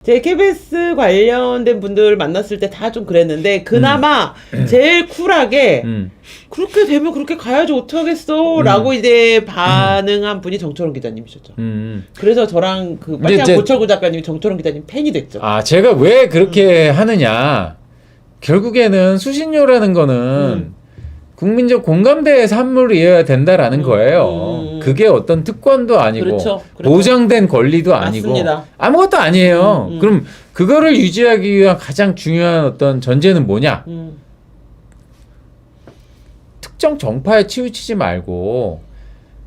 제 KBS 관련된 분들 만났을 때 다 좀 그랬는데 그나마 제일 쿨하게 그렇게 되면 그렇게 가야지 어떡하겠어 라고 이제 반응한 분이 정철원 기자님이셨죠. 그래서 저랑 그 빨치한 고철구 작가님이 정철원 기자님 팬이 됐죠. 아, 제가 왜 그렇게 하느냐, 결국에는 수신료라는 거는 국민적 공감대의 산물이어야 된다라는 거예요. 그게 어떤 특권도 아니고 그렇죠. 보장된 권리도 아니고 맞습니다. 아무것도 아니에요. 그럼 그거를 유지하기 위한 가장 중요한 어떤 전제는 뭐냐? 특정 정파에 치우치지 말고,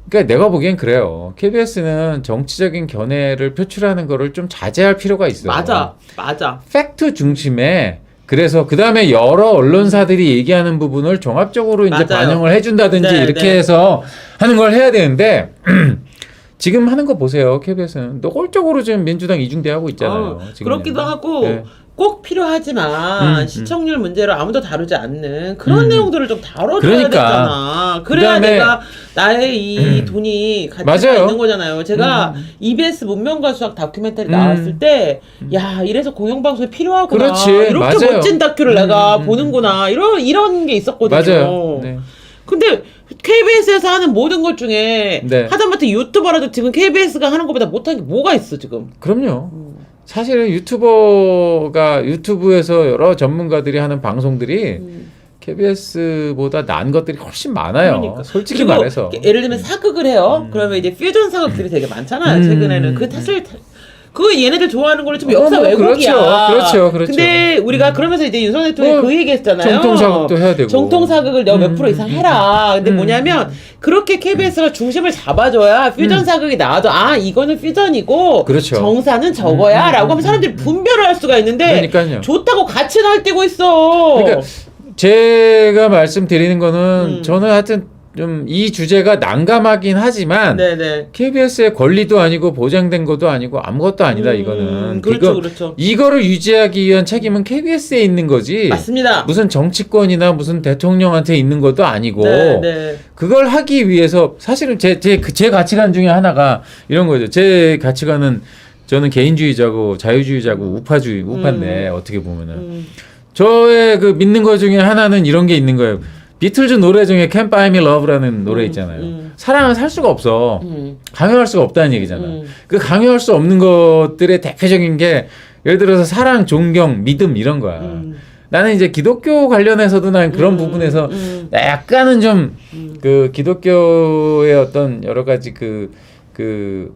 그러니까 내가 보기엔 그래요. KBS는 정치적인 견해를 표출하는 거를 좀 자제할 필요가 있어요. 맞아. 팩트 중심에, 그래서 그 다음에 여러 언론사들이 얘기하는 부분을 종합적으로 이제 맞아요. 반영을 해준다든지 네, 이렇게 네. 해서 하는 걸 해야 되는데 지금 하는 거 보세요. KBS는 노골적으로 지금 민주당 이중대하고 있잖아요. 지금. 그렇기도 하고 네. 꼭 필요하지만 시청률 문제로 아무도 다루지 않는 그런 내용들을 좀 다뤄줘야 그러니까. 되잖아. 그래야 그다음에 내가 나의 이 돈이 가치가 맞아요. 있는 거잖아요. 제가 EBS 문명과 수학 다큐멘터리 나왔을 때 야, 이래서 공영방송이 필요하구나. 그렇지. 이렇게 맞아요. 멋진 다큐를 내가 보는구나. 이런 게 있었거든요. 맞아요. 네. 근데 KBS에서 하는 모든 것 중에 네. 하다못해 유튜버라도 지금 KBS가 하는 것보다 못한 게 뭐가 있어 지금. 그럼요. 사실은 유튜브에서 여러 전문가들이 하는 방송들이 KBS보다 나은 것들이 훨씬 많아요. 그러니까. 솔직히 그리고 말해서. 예를 들면 사극을 해요. 그러면 이제 퓨전 사극들이 되게 많잖아요. 최근에는 그 사실 그 얘네들 좋아하는 거는 좀 역사 왜곡이야. 그렇죠. 근데 우리가 그러면서 이제 윤석열 대통령이 그 얘기했잖아요. 정통 사극도 해야 되고. 정통 사극을 너 몇 프로 이상 해라. 근데 뭐냐면 그렇게 KBS가 중심을 잡아줘야 퓨전 사극이 나와도 아 이거는 퓨전이고 그렇죠. 정사는 저거야라고 하면 사람들이 분별을 할 수가 있는데 그러니까요. 좋다고 같이 날뛰고 있어. 그러니까 제가 말씀드리는 거는 저는 하여튼 좀 이 주제가 난감하긴 하지만 네네. KBS의 권리도 아니고 보장된 것도 아니고 아무것도 아니다 이거는. 그렇죠, 그렇죠. 이거를 유지하기 위한 책임은 KBS에 있는 거지. 맞습니다. 무슨 정치권이나 무슨 대통령한테 있는 것도 아니고. 네. 그걸 하기 위해서 사실은 제 가치관 중에 하나가 이런 거죠. 제 가치관은 저는 개인주의자고 자유주의자고 우파인데 어떻게 보면은 저의 그 믿는 것 중에 하나는 이런 게 있는 거예요. 비틀즈 노래 중에 Can't Buy Me Love라는 노래 있잖아요. 사랑은 살 수가 없어. 강요할 수가 없다는 얘기잖아요. 그 강요할 수 없는 것들의 대표적인 게 예를 들어서 사랑, 존경, 믿음 이런 거야. 나는 이제 기독교 관련해서도 난 그런 부분에서 약간은 좀 그 기독교의 어떤 여러 가지 그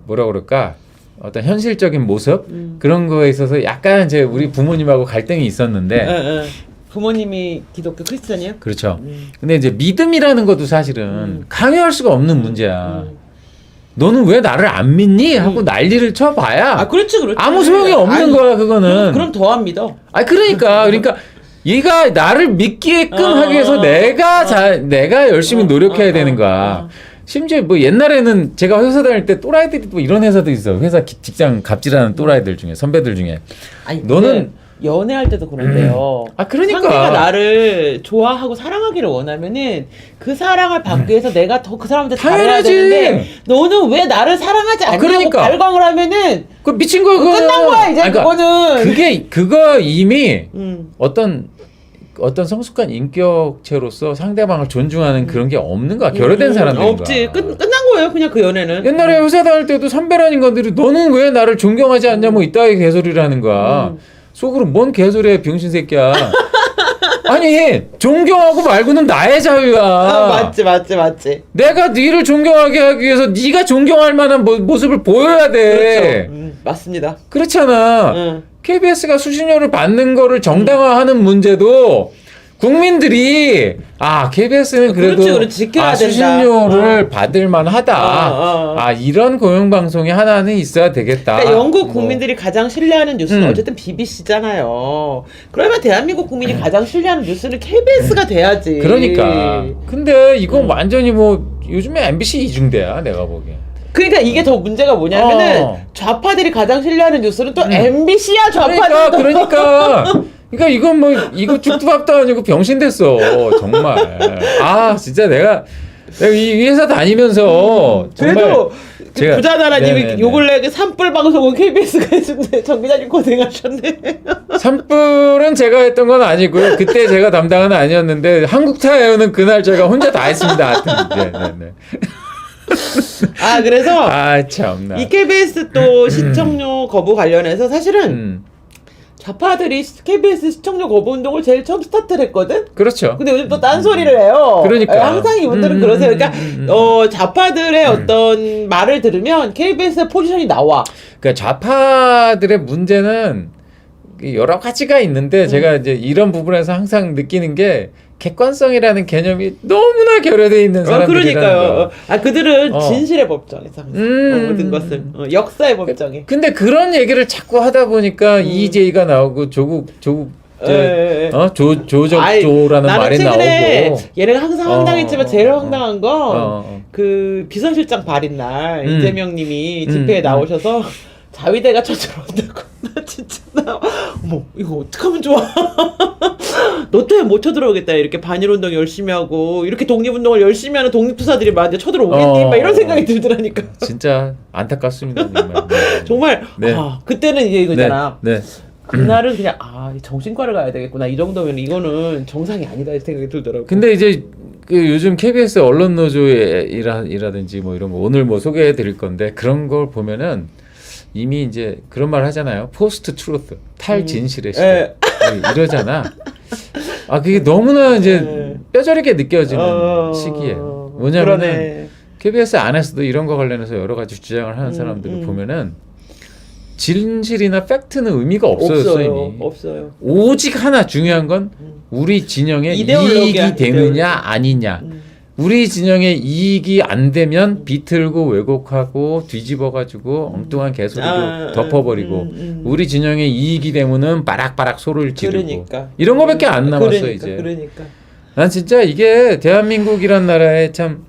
뭐라 그럴까? 어떤 현실적인 모습 그런 거에 있어서 약간 이제 우리 부모님하고 갈등이 있었는데 부모님이 기독교 크리스찬이에요? 그렇죠. 근데 이제 믿음이라는 것도 사실은 강요할 수가 없는 문제야. 너는 왜 나를 안 믿니? 하고 난리를 쳐봐야 아 그렇지. 아무 소용이 없는 거야 그거는. 그럼 더 안 믿어. 아 그러니까 얘가 나를 믿게끔 하기 위해서 내가 열심히 노력해야 되는 거야. 심지어 뭐 옛날에는 제가 회사 다닐 때 또라이들이 또 이런 회사도 있어. 회사 직장 갑질하는 또라이들 중에 선배들 중에. 아니, 너는 연애할 때도 그런데요. 아 그러니까 상대가 나를 좋아하고 사랑하기를 원하면은 그 사랑을 받기 위해서 내가 더 그 사람한테 잘해야 당연하지. 되는데 너는 왜 나를 사랑하지 않냐고 그러니까. 발광을 하면은 그 미친 거야 그거. 끝난 거야 이제. 그러니까 그거는. 그거 이미 어떤 성숙한 인격체로서 상대방을 존중하는 그런 게 없는 거야. 결여된 사람들인 없지. 거야. 끝난 거예요 그냥 그 연애는. 옛날에 회사 다닐 때도 선배라는 인간들이 너는 왜 나를 존경하지 않냐 뭐 이따위 개소리를 하는 거야. 속으로 뭔 개소리야 병신 새끼야. 아니 존경하고 말고는 나의 자유야. 맞지. 내가 니를 존경하게 하기 위해서 니가 존경할 만한 모습을 보여야 돼. 그렇죠. 맞습니다. 그렇잖아. KBS가 수신료를 받는 거를 정당화하는 문제도 국민들이 KBS는 그래도 그렇지, 지켜야 된다. 수신료를 받을 만하다. 이런 공영방송이 하나는 있어야 되겠다. 그러니까 영국 국민들이 가장 신뢰하는 뉴스는 어쨌든 BBC잖아요. 그러면 대한민국 국민이 가장 신뢰하는 뉴스는 KBS가 돼야지. 그러니까. 근데 이건 완전히 뭐 요즘에 MBC 이중대야 내가 보기엔. 그러니까 이게 더 문제가 뭐냐면은 좌파들이 가장 신뢰하는 뉴스는 또 MBC야 좌파들도. 그러니까 이건 뭐 이거 죽두밥도 아니고 병신 됐어 정말. 진짜 내가 내가 이 회사 다니면서 정말 그래도 제가- 부자나라님이 네네네. 요 근래 그 산불 방송은 KBS가 해준대. 정 기자님 고생하셨네. 산불은 제가 했던 건 아니고요. 그때 제가 담당은 아니었는데 한국타이어는 그날 제가 혼자 다 했습니다. 하여튼. 네네네. 아 그래서 아 참나. 이 KBS 또 시청료 거부 관련해서 사실은 음, 좌파들이 KBS 시청료 거부 운동을 제일 처음 스타트를 했거든. 그렇죠. 근데 요즘 또 딴소리를 해요. 그러니까. 항상 이분들은 그러세요. 그러니까 좌파들의 어떤 말을 들으면 KBS의 포지션이 나와. 그러니까 좌파들의 문제는 여러 가지가 있는데 제가 이제 이런 부분에서 항상 느끼는 게 객관성이라는 개념이 너무나 결여되어 있는 사람들이라는 그러니까요. 거. 아 그들은 어. 진실의 법정에서 항상 모든 것을 역사의 법정에. 근데 그런 얘기를 자꾸 하다 보니까 EJ가 나오고 조정조라는 예. 아이, 나는 말이 최근에 나오고. 얘네가 항상 황당했지만 제일 황당한 건 어. 그 비서실장 발인 날 이재명님이 음, 집회에 나오셔서 자위대가 쳐들어온다고. 나 진짜 나 어머 이거 어떡하면 좋아. 너 때문에 못 쳐들어오겠다. 이렇게 반일운동 열심히 하고 이렇게 독립운동을 열심히 하는 독립투사들이 만약에 쳐들어오겠니? 막 이런 생각이 들더라니까. 진짜 안타깝습니다. 정말. 네. 정말 네. 그때는 이제 이거잖아. 네. 그날은 그냥 정신과를 가야 되겠구나. 이 정도면 이거는 정상이 아니다 이 생각이 들더라고. 근데 이제 그 요즘 KBS 언론 노조이라든지 뭐 이런 거 오늘 뭐 소개해 드릴 건데 그런 걸 보면은 이미 이제 그런 말 하잖아요. 포스트 트루트 탈진실의 시대 이러잖아. 아 그게 너무나 이제 뼈저리게 느껴지는 시기예요. 뭐냐면은 그러네. KBS 안에서도 이런 거 관련해서 여러 가지 주장을 하는 사람들을 보면은 진실이나 팩트는 의미가 없어졌어 이미. 없어요. 오직 하나 중요한 건 우리 진영의 이데올로기야, 이익이 되느냐 이데올로기. 아니냐. 우리 진영의 이익이 안 되면 비틀고 왜곡하고 뒤집어가지고 엉뚱한 개소리로 덮어버리고 우리 진영의 이익이 되면은 바락바락 소리를 지르고 그러니까. 이런 거밖에 안 남았어 이제. 그러니까. 난 진짜 이게 대한민국이란 나라의 참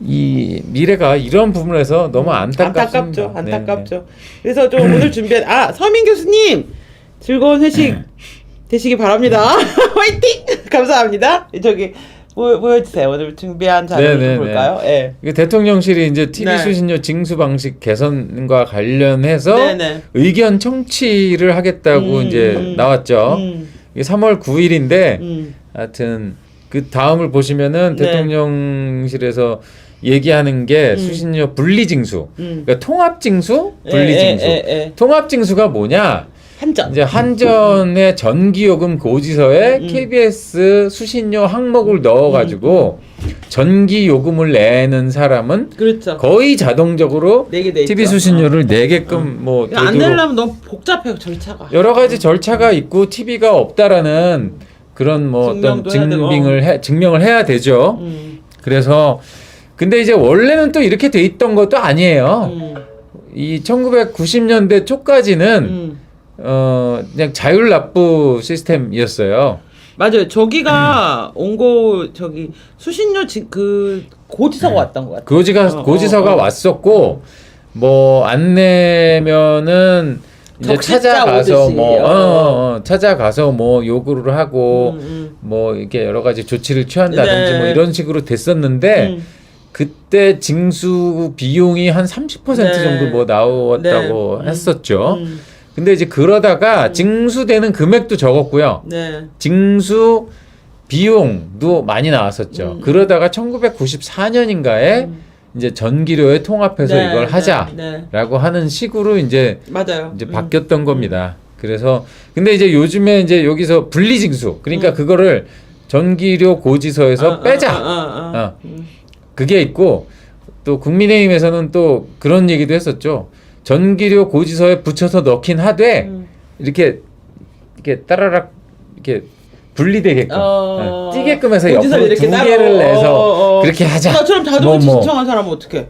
이 미래가 이런 부분에서 너무 안타깝습니다. 안타깝죠. 그래서 좀 오늘 준비한 서민 교수님 즐거운 회식 되시기 바랍니다. 화이팅! 감사합니다. 저기 보여주세요. 오늘 준비한 자료를 좀 볼까요? 예. 이게 대통령실이 이제 TV 네. 수신료 징수 방식 개선과 관련해서 네네. 의견 청취를 하겠다고 이제 나왔죠. 이게 3월 9일인데 하여튼 그 다음을 보시면은 네. 대통령실에서 얘기하는 게 수신료 분리징수, 그러니까 통합징수, 예, 분리징수. 예. 통합징수가 뭐냐? 한전. 이제 한전의 전기요금 고지서에 KBS 수신료 항목을 넣어가지고 전기요금을 내는 사람은 그렇죠. 거의 자동적으로 내게 돼 TV 있죠. 수신료를 내게끔 뭐 안 되도록 내려면 너무 복잡해요 절차가. 여러 가지 절차가 있고 TV가 없다라는 그런 뭐 어떤 증명도 해야 되고. 증명을 해야 되죠. 그래서 근데 이제 원래는 또 이렇게 돼 있던 것도 아니에요. 이 1990년대 초까지는 그냥 자율납부 시스템이었어요. 맞아요. 저기가 온고 저기 수신료 그 고지서가 왔던 것 같아요. 고지서가 왔었고 뭐 안 내면은 이제 적십자 찾아가서 오듯이. 뭐 찾아가서 뭐 요구를 하고 뭐 이렇게 여러 가지 조치를 취한다든지 네. 뭐 이런 식으로 됐었는데 그때 징수 비용이 한 30% 네. 정도 뭐 나왔다고 네. 했었죠. 근데 이제 그러다가 징수되는 금액도 적었고요. 네. 징수 비용도 많이 나왔었죠. 그러다가 1994년인가에 이제 전기료에 통합해서 네, 이걸 네, 하자라고 하는 식으로 이제 맞아요. 바뀌었던 겁니다. 그래서 근데 이제 요즘에 이제 여기서 분리징수 그러니까 그거를 전기료 고지서에서 빼자. 그게 있고 또 국민의힘에서는 또 그런 얘기도 했었죠. 전기료 고지서에 붙여서 넣긴 하되 이렇게 따라락 이렇게 분리되게끔 띄게끔 해서 옆으로 이렇게 두 개를 내서 그렇게 하자. 나처럼 자동이체 신청한 사람은 어떻게?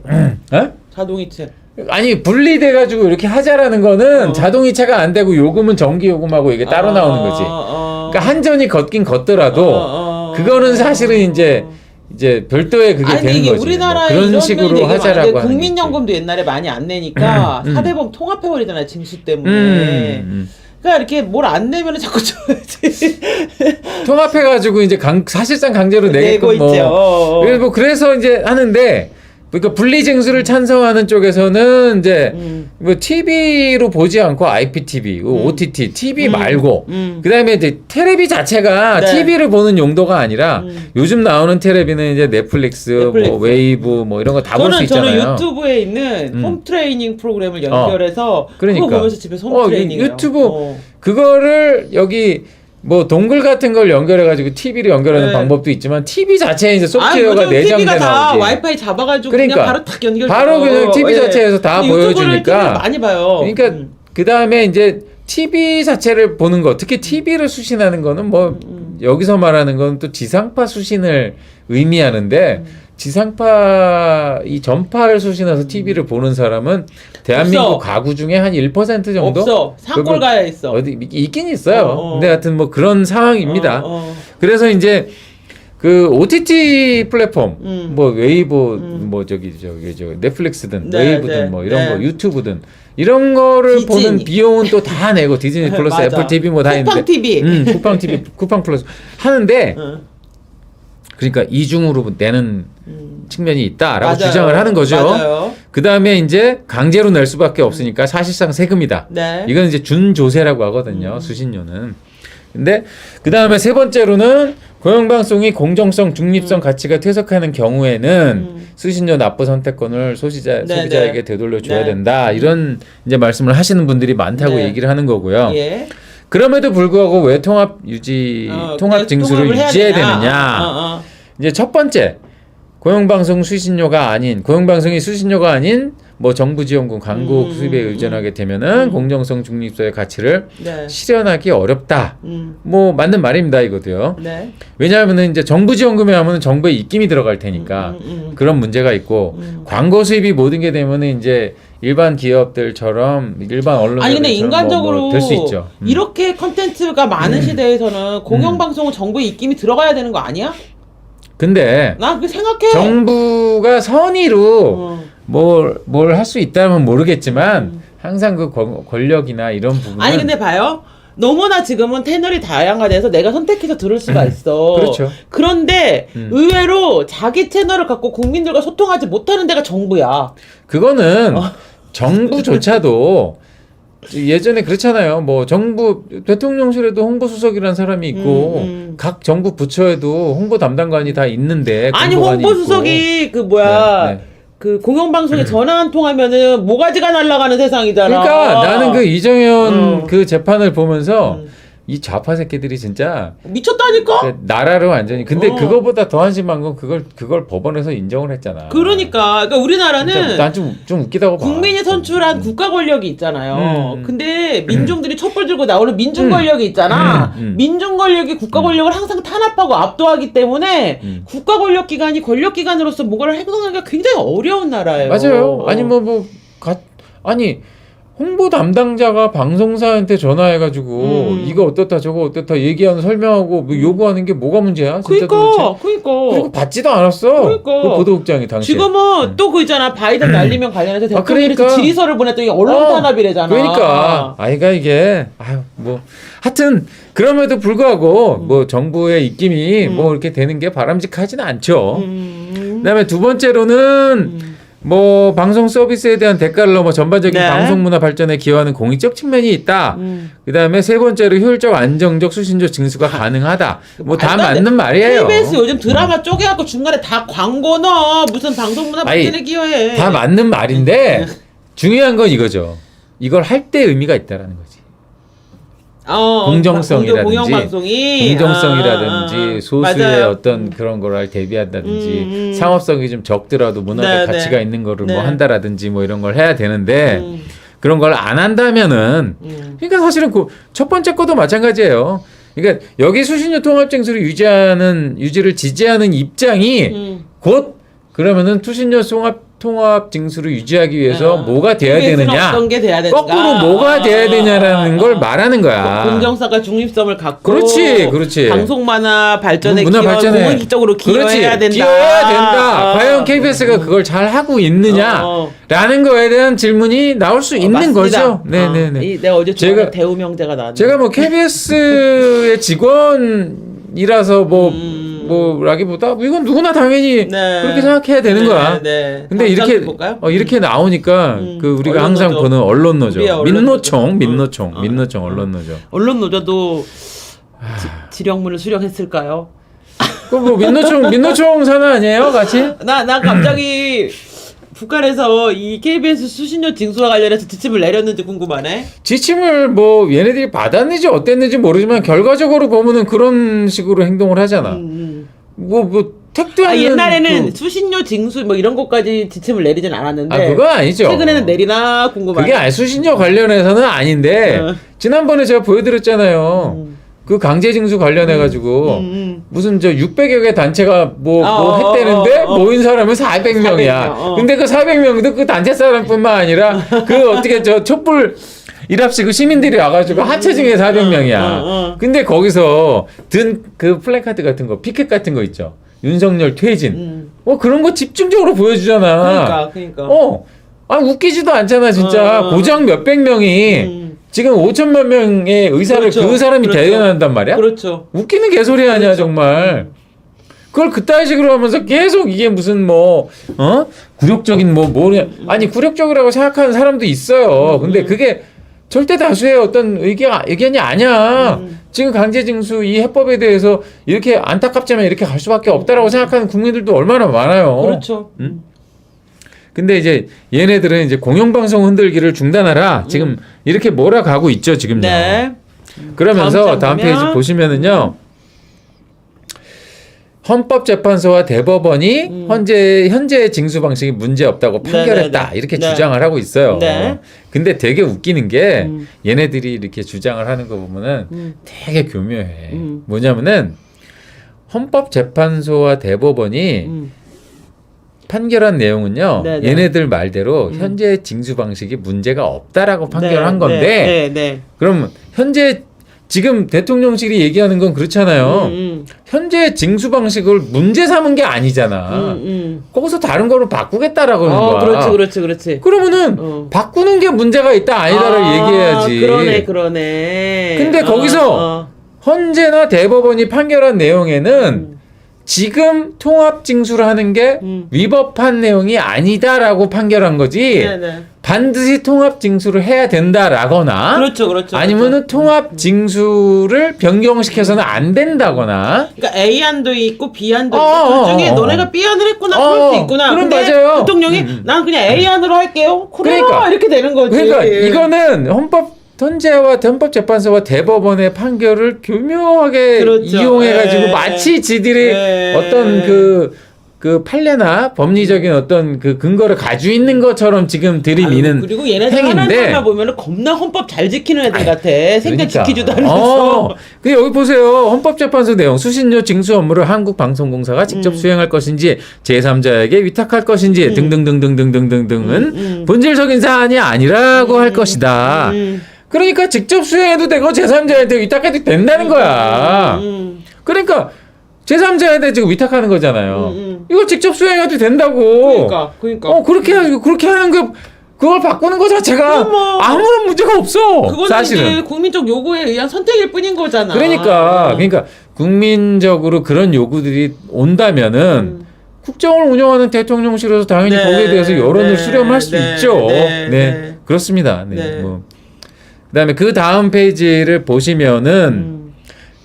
자동이체. 아니 분리돼가지고 이렇게 하자라는 거는 자동이체가 안 되고 요금은 전기요금하고 이게 따로 나오는 거지. 그러니까 한전이 걷긴 걷더라도 그거는 사실은 이제 별도의 그게 아니, 되는 이게 거지. 우리나라에 뭐 그런 이런 식으로 면이 되게 하자라고 많은데 하는 국민연금도 옛날에 많이 안 내니까 사대보험 통합해버리잖아요 징수 때문에. 그러니까 이렇게 뭘 안 내면은 자꾸 줘야지. 통합해가지고 이제 사실상 강제로 내고 내게끔 있죠. 그래서 이제 하는데 그러니까 분리징수를 찬성하는 쪽에서는 이제 뭐 TV로 보지 않고 IPTV, OTT, TV 말고 그다음에 이제 테레비 자체가 네. TV를 보는 용도가 아니라 요즘 나오는 테레비는 이제 넷플릭스, 뭐 웨이브 뭐 이런 거 다 볼 수 있잖아요. 저는 유튜브에 있는 홈 트레이닝 프로그램을 연결해서 그러니까. 그거 보면서 집에서 홈 트레이닝 유튜브 그거를 여기 뭐 동글 같은 걸 연결해가지고 TV로 연결하는 네. 방법도 있지만 TV 자체에 이제 소프트웨어가 내장돼 TV가 다 나오지. 와이파이 잡아가지고 그러니까. 그냥 바로 탁 연결. 바로 그냥 TV 자체에서 다 유튜브를 보여주니까. TV를 많이 봐요. 그러니까 그 다음에 이제 TV 자체를 보는 거, 특히 TV를 수신하는 거는 뭐 여기서 말하는 건 또 지상파 수신을 의미하는데 지상파 이 전파를 수신해서 TV를 보는 사람은 대한민국 없어. 가구 중에 한 1% 정도? 없어. 산골 가야 있어. 어디 있긴 있어요. 어. 근데 하여튼 뭐 그런 상황입니다. 어. 그래서 이제 그 OTT 플랫폼 뭐 웨이브 뭐 저 넷플릭스든 네, 웨이브든 네, 뭐 이런 네. 거 유튜브든 이런 거를 디즈니. 보는 비용은 또 다 내고 디즈니 플러스 맞아. 애플 TV 뭐 다 있는데 쿠팡 TV. 쿠팡 TV 쿠팡 플러스 하는데 응. 그러니까 이중으로 내는 측면이 있다라고 맞아요. 주장을 하는 거죠. 맞아요. 그 다음에 이제 강제로 낼 수밖에 없으니까 사실상 세금이다. 네. 이건 이제 준조세라고 하거든요. 수신료는. 근데 그 다음에 세 번째로는 공영방송이 공정성, 중립성 가치가 퇴색하는 경우에는 수신료 납부 선택권을 소비자에게 되돌려줘야 네. 된다. 이런 이제 말씀을 하시는 분들이 많다고 네. 얘기를 하는 거고요. 예. 그럼에도 불구하고 왜 통합 징수를 통합을 해야 유지해야 되냐. 되느냐. 이제 첫 번째 공영방송이 수신료가 아닌 뭐 정부지원금 광고 수입에 의존하게 되면은 공정성 중립성의 가치를 네. 실현하기 어렵다. 뭐 맞는 말입니다 이거도요. 네. 왜냐하면은 이제 정부지원금에 하면은 정부의 입김이 들어갈 테니까 그런 문제가 있고 광고 수입이 모든 게 되면은 이제 일반 기업들처럼 일반 언론들처럼 아니 근데 인간적으로 될 수 있죠. 이렇게 컨텐츠가 많은 시대에서는 공영방송은 정부의 입김이 들어가야 되는 거 아니야? 근데 나 그렇게 생각해. 정부가 선의로 뭘 할 수 있다면 모르겠지만 항상 그 권력이나 이런 부분은 아니 근데 봐요. 너무나 지금은 채널이 다양화돼서 내가 선택해서 들을 수가 있어. 그렇죠. 그런데 의외로 자기 채널을 갖고 국민들과 소통하지 못하는 데가 정부야. 그거는 정부조차도 예전에 그렇잖아요. 뭐 정부 대통령실에도 홍보수석이라는 사람이 있고 각 정부 부처에도 홍보 담당관이 다 있는데 아니 공보관이 홍보수석이 있고. 그 뭐야 네, 네. 그 공영방송에 전화 한 통하면은 모가지가 날아가는 세상이잖아. 그러니까 나는 그 이정현 그 재판을 보면서 이 좌파 새끼들이 진짜 미쳤다니까. 나라를 완전히 근데 그거보다 더 한심한 건 그걸 법원에서 인정을 했잖아. 그러니까 우리나라는 난 좀 웃기다고 봐. 국민이 선출한 국가 권력이 있잖아요. 음. 근데 민중들이 촛불 들고 나오는 민중 권력이 있잖아. 민중 권력이 국가 권력을 항상 탄압하고 압도하기 때문에 국가 권력 기관이 권력 기관으로서 뭔가를 행동하기가 굉장히 어려운 나라예요. 맞아요. 아니 아니 홍보 담당자가 방송사한테 전화해가지고 이거 어떻다 저거 어떻다 얘기하는 설명하고 뭐 요구하는 게 뭐가 문제야? 진짜 도대체? 그러니까. 그리고 받지도 않았어. 그러니까. 그 보도국장이 당시에. 지금은 또 그 있잖아 바이든 날리면 관련해서 대통령이 그러니까. 질의서를 보냈더니 언론 탄압이래잖아. 그러니까 아이가 이게 뭐 하여튼 그럼에도 불구하고 뭐 정부의 입김이 뭐 이렇게 되는 게 바람직하지는 않죠. 그다음에 두 번째로는 뭐 방송 서비스에 대한 대가를 넘어 전반적인 네. 방송 문화 발전에 기여하는 공익적 측면이 있다. 그다음에 세 번째로 효율적 안정적 수신료 징수가 가능하다. 뭐 다 맞는 말이에요. KBS 요즘 드라마 쪼개갖고 중간에 다 광고 넣어. 무슨 방송 문화 발전에 기여해. 다 맞는 말인데 중요한 건 이거죠. 이걸 할 때 의미가 있다라는 거지. 공정성이라든지 공정성이라든지 소수의 맞아요. 어떤 그런 거를 대비한다든지 상업성이 좀 적더라도 문화적 네, 가치가 네. 있는 거를 네. 뭐 한다라든지 뭐 이런 걸 해야 되는데 그런 걸 안 한다면은 그러니까 사실은 그 첫 번째 것도 마찬가지예요. 그러니까 여기 수신료 통합징수를 유지를 지지하는 입장이 곧 그러면은 수신료 통합 징수를 유지하기 위해서 뭐가 돼야 KBS 는 되느냐, 어떤 게 돼야 되는가? 거꾸로 뭐가 돼야 되냐라는 걸 말하는 거야. 공정성과 중립성을 갖고 그렇지. 방송만화 발전에 문화 발전에 공익적으로 기여해야 된다. 기여해야 된다. 과연 KBS가 그걸 잘 하고 있느냐라는 거에 대한 질문이 나올 수 있는 맞습니다. 거죠. 네네네. 내가 어제 좋아하는 대우 명제가 나왔네. 제가 뭐 KBS의 직원이라서 뭐라기보다 이건 누구나 당연히 그렇게 생각해야 되는 거야. 네. 근데 이렇게 나오니까 그 우리가 항상 보는 언론노조, 민노총 언론노조. 언론노조도 지령문을 수령했을까요? 그 뭐 민노총 산하 아니에요, 같이? 나 갑자기 북한에서 이 KBS 수신료 징수와 관련해서 지침을 내렸는지 궁금하네. 지침을 뭐 얘네들이 받았는지 어땠는지 모르지만 결과적으로 보면은 그런 식으로 행동을 하잖아. 뭐 택도하는 옛날에는 수신료 징수 뭐 이런 것까지 지침을 내리진 않았는데. 그건 아니죠. 최근에는 내리나 궁금하네. 그게 수신료 관련해서는 아닌데 지난번에 제가 보여드렸잖아요. 그 강제징수 관련해가지고 무슨 600여 개 단체가 뭐 했대는데 모인 사람은 400명이야. 근데 그 400명도 그 단체 사람뿐만 아니라 그 어떻게 촛불 일합시고 시민들이 와가지고 하체 중에 400명이야. 근데 거기서 든 그 플래카드 같은 거, 피켓 같은 거 있죠. 윤석열 퇴진. 그런 거 집중적으로 보여주잖아. 그러니까. 웃기지도 않잖아, 진짜. 고작 몇백 명이 지금 5천만 명의 의사를 그 사람이 대변한단 말이야? 그렇죠. 웃기는 개소리 아니야, 정말. 그걸 그따위 식으로 하면서 계속 이게 무슨 굴욕적인 아니, 굴욕적이라고 생각하는 사람도 있어요. 근데 그게 절대 다수의 어떤 의견이 아니야. 지금 강제징수 이 해법에 대해서 이렇게 안타깝지만 이렇게 갈 수밖에 없다라고 생각하는 국민들도 얼마나 많아요. 그렇죠. 근데 이제 얘네들은 이제 공영방송 흔들기를 중단하라. 지금 이렇게 몰아가고 있죠, 지금요. 네. 그러면서 다음 페이지 보시면은요. 헌법재판소와 대법원이 현재 징수 방식이 문제 없다고 판결했다. 이렇게 주장을 하고 있어요. 근데 되게 웃기는 게 얘네들이 이렇게 주장을 하는 거 보면은 되게 교묘해. 뭐냐면은 헌법재판소와 대법원이 판결한 내용은요. 얘네들 말대로 현재 징수 방식이 문제가 없다라고 판결한 건데 그럼 현재 지금 대통령실이 얘기하는 건 그렇잖아요. 현재 징수 방식을 문제 삼은 게 아니잖아. 거기서 다른 거로 바꾸겠다라고 하는 거야. 그렇지. 그러면은 바꾸는 게 문제가 있다 아니다를 얘기해야지. 그러네. 근데 거기서 헌재나 대법원이 판결한 내용에는 지금 통합 징수를 하는 게 위법한 내용이 아니다라고 판결한 거지. 반드시 통합 징수를 해야 된다라거나 그렇죠. 아니면은 통합 징수를 변경시켜서는 안 된다거나. 그러니까 A안도 있고 B안도 있고 그 중에 너네가 B안을 했구나 그럴 수 있구나. 그럼 근데 맞아요. 대통령이 난 그냥 A안으로 할게요. 그러니까 이렇게 되는 거지. 그러니까 이거는 헌법재판소와 대법원의 판결을 교묘하게 이용해가지고 마치 지들이 어떤 그 판례나 법리적인 어떤 그 근거를 가지고 있는 것처럼 지금 들이미는 그리고 얘네들 하나하나 보면은 겁나 헌법 잘 지키는 애들 같아. 생전 지키지도 않으면서. 근데 여기 보세요. 헌법재판소 내용. 수신료 징수 업무를 한국방송공사가 직접 수행할 것인지 제3자에게 위탁할 것인지 등등등등등등등은 본질적인 사안이 아니라고 할 것이다. 그러니까 직접 수행해도 되고 제3자한테 위탁해도 된다는 거야. 그러니까 제3자한테 지금 위탁하는 거잖아요. 이거 직접 수행해도 된다고. 그러니까. 그렇게 하는 거 그걸 바꾸는 거 자체가 아무런 문제가 없어. 그건 사실은 이제 국민적 요구에 의한 선택일 뿐인 거잖아. 그러니까 국민적으로 그런 요구들이 온다면은 국정을 운영하는 대통령실에서 당연히 거기에 대해서 여론을 수렴할 수 있죠. 그렇습니다. 그다음에 그 다음 페이지를 보시면은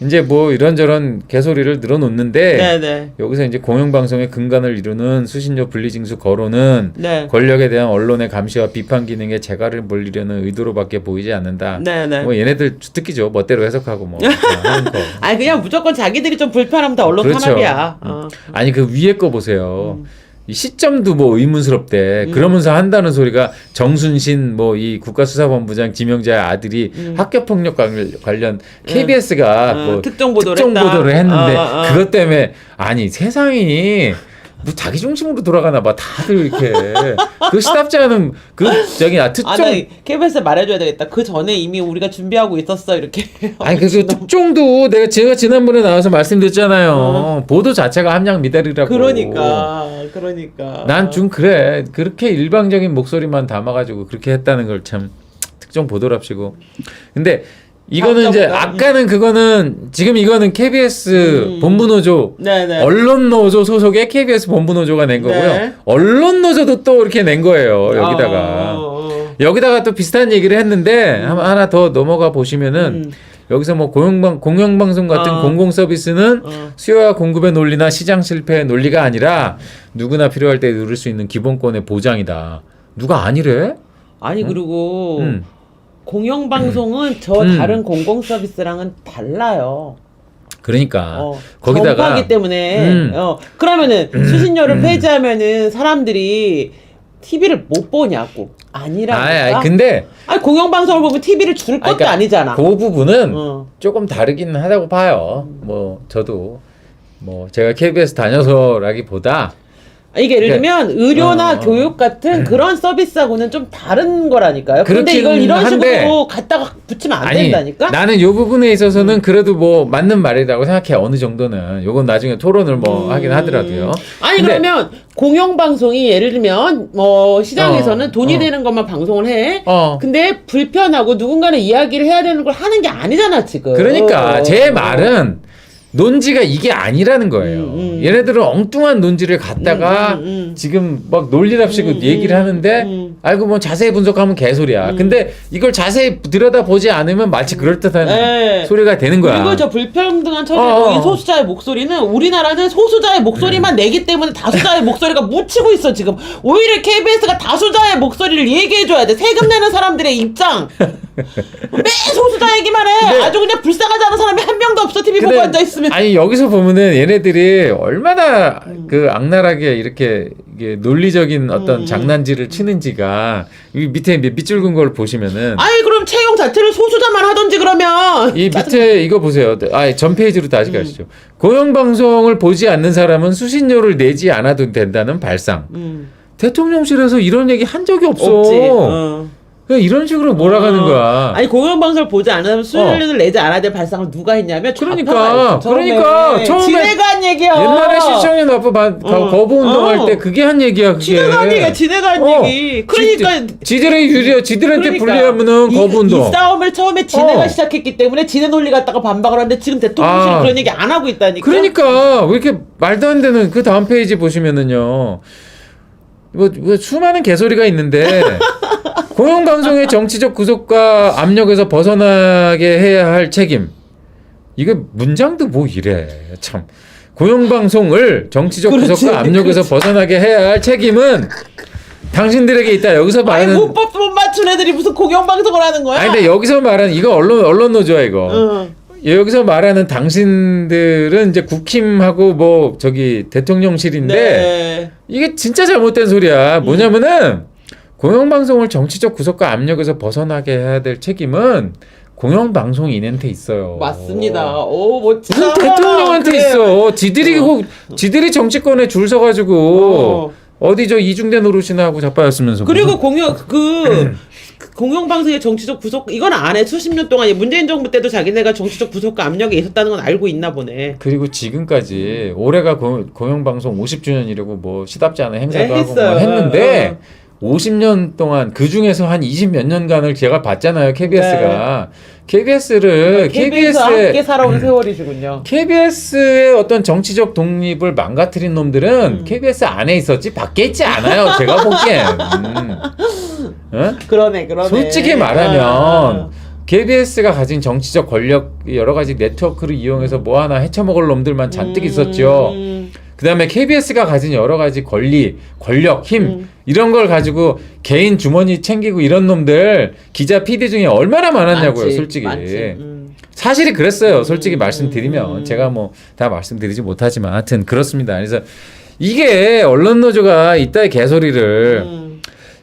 이제 뭐 이런저런 개소리를 늘어놓는데 여기서 이제 공영방송의 근간을 이루는 수신료 분리징수 거론은 권력에 대한 언론의 감시와 비판 기능에 재갈을 몰리려는 의도로밖에 보이지 않는다. 뭐 얘네들 주특기죠. 멋대로 해석하고 뭐 하는 거. 아니 그냥 무조건 자기들이 좀 불편하면 다 언론 탄압이야. 아니 그 위에 거 보세요. 이 시점도 뭐 의문스럽대. 그러면서 한다는 소리가 정순신 뭐 이 국가수사본부장 지명자의 아들이 학교폭력 관련 KBS가 뭐 특정 보도를 했는데 그것 때문에 아니 세상이 뭐 자기 중심으로 돌아가나 봐. 다들 이렇게 그 시답지 않은 그 저기 특종. 나 KBS 말해줘야 되겠다. 그 전에 이미 우리가 준비하고 있었어 이렇게. 아니 그 특종도 제가 지난번에 나와서 말씀드렸잖아요. 보도 자체가 함량 미달이라고. 그러니까. 난 좀 그래. 그렇게 일방적인 목소리만 담아가지고 그렇게 했다는 걸 참 특정 보도랍시고. 근데 이거는 이제 아까는 그거는 지금 이거는 KBS 본부노조 네네. 언론노조 소속의 KBS 본부노조가 낸 거고요. 네. 언론노조도 또 이렇게 낸 거예요. 여기다가 여기다가 또 비슷한 얘기를 했는데 하나 더 넘어가 보시면은 여기서 뭐 공영방송 같은 공공 서비스는 수요와 공급의 논리나 시장 실패의 논리가 아니라 누구나 필요할 때 누릴 수 있는 기본권의 보장이다. 누가 아니래? 아니 그리고 공영방송은 저 다른 공공 서비스랑은 달라요. 그러니까 거기다가 정파기 때문에 그러면은 수신료를 폐지하면은 사람들이 TV를 못 보냐고. 아니라니까. 근데 공영방송을 보면 TV를 줄 것도 그러니까 아니잖아. 그 부분은 조금 다르긴 하다고 봐요. 뭐 저도 뭐 제가 KBS 다녀서라기보다 이게 예를 들면 의료나 교육 같은 그런 서비스하고는 좀 다른 거라니까요. 근데 이걸 이런 식으로 갖다가 붙이면 안 된다니까? 나는 이 부분에 있어서는 그래도 뭐 맞는 말이라고 생각해. 어느 정도는. 요건 나중에 토론을 뭐 하긴 하더라도요. 아니 근데, 그러면 공영방송이 예를 들면 시장에서는 돈이 되는 것만 방송을 해. 근데 불편하고 누군가는 이야기를 해야 되는 걸 하는 게 아니잖아 지금. 그러니까 제 말은 논지가 이게 아니라는 거예요. 얘네들은 엉뚱한 논지를 갖다가 지금 막 논리랍시고 얘기를 하는데 알고 뭐 자세히 분석하면 개소리야. 근데 이걸 자세히 들여다보지 않으면 마치 그럴듯한 소리가 되는 거야. 그리고 저 불평등한 처지의 소수자의 목소리는 우리나라는 소수자의 목소리만 내기 때문에 다수자의 목소리가 묻히고 있어 지금. 오히려 KBS가 다수자의 목소리를 얘기해줘야 돼. 세금 내는 사람들의 입장. 매 소수자 얘기만 해. 아주 그냥 불쌍하지 않은 사람이 한 명도 없어. TV 보고 앉아있으면. 아니 여기서 보면은 얘네들이 얼마나 그 악랄하게 이렇게 이게 논리적인 어떤 장난질을 치는지가 이 밑에 밑줄 근 걸 보시면은 아니 그럼 채용 자체를 소수자만 하던지 그러면 이 밑에 이거 보세요. 전 페이지로 다시 가시죠. 공영방송을 보지 않는 사람은 수신료를 내지 않아도 된다는 발상. 대통령실에서 이런 얘기 한 적이 없어. 없지. 그냥 이런 식으로 몰아가는 거야. 아니 공영방송을 보지 않으면 수신료를 내지 않아야 될 발상을 누가 했냐면 그러니까 처음에 지네가 한 얘기야. 옛날에 시청률 납부 거부 운동할 때 그게 한 얘기야. 그게 지네가 한 얘기야. 지네가 한 얘기. 그러니까 지들의 유리야. 지들한테 불리하면은 거부 운동. 이 싸움을 처음에 지네가 시작했기 때문에 지네 논리 갖다가 반박을 하는데 지금 대통령실이 그런 얘기 안 하고 있다니까. 그러니까 왜 이렇게 말도 안 되는 그 다음 페이지 보시면은요. 뭐 수많은 개소리가 있는데 공영방송의 정치적 구속과 압력에서 벗어나게 해야 할 책임. 이게 문장도 뭐 이래. 참. 공영방송을 정치적 구속과 압력에서 벗어나게 해야 할 책임은 당신들에게 있다. 여기서 말하는 문법 못 맞춘 애들이 무슨 공영방송을 하는 거야? 아니 근데 여기서 말하는 이거 언론노조야 이거. 여기서 말하는 당신들은 이제 국힘하고 뭐 저기 대통령실인데 이게 진짜 잘못된 소리야. 뭐냐면은 공영방송을 정치적 구속과 압력에서 벗어나게 해야 될 책임은 공영방송인한테 있어요. 맞습니다. 오 멋지다. 무슨 대통령한테 그래. 있어. 지들이 정치권에 줄 서가지고 어디 저 이중대 노릇이나 하고 자빠졌으면서. 그리고 공영방송의 정치적 구속 이건 안 해. 수십 년 동안 문재인 정부 때도 자기네가 정치적 구속과 압력에 있었다는 건 알고 있나 보네. 그리고 지금까지 올해가 공영방송 50주년이라고 뭐 시답지 않은 행사도 하고 했어요. 뭐 했는데 50년 동안 그 중에서 한 20 몇 년간을 제가 봤잖아요. KBS가. KBS를 KBS와 함께 살아온 세월이시군요. KBS의 어떤 정치적 독립을 망가뜨린 놈들은 KBS 안에 있었지 밖에 있지 않아요. 제가 보기엔. 그러네. 솔직히 말하면 KBS가 가진 정치적 권력 여러 가지 네트워크를 이용해서 뭐 하나 헤쳐먹을 놈들만 잔뜩 있었죠. 그 다음에 KBS가 가진 여러 가지 권력, 힘 이런 걸 가지고 개인 주머니 챙기고 이런 놈들 기자, PD 중에 얼마나 많았냐고요. 솔직히. 사실이 그랬어요. 솔직히 말씀드리면 제가 뭐 다 말씀드리지 못하지만 하여튼 그렇습니다. 그래서 이게 언론노조가 이따의 개소리를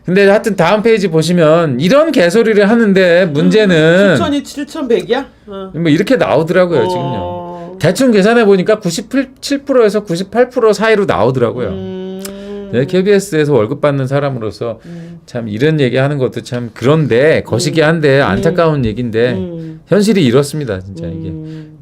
근데 하여튼 다음 페이지 보시면 이런 개소리를 하는데 문제는 추천이 7,100이야? 뭐 이렇게 나오더라고요. 지금요. 대충 계산해 보니까 97%에서 98% 사이로 나오더라고요. 네, KBS에서 월급 받는 사람으로서 참 이런 얘기하는 것도 참 그런데 거시기한데 안타까운 얘기인데 현실이 이렇습니다, 진짜 이게.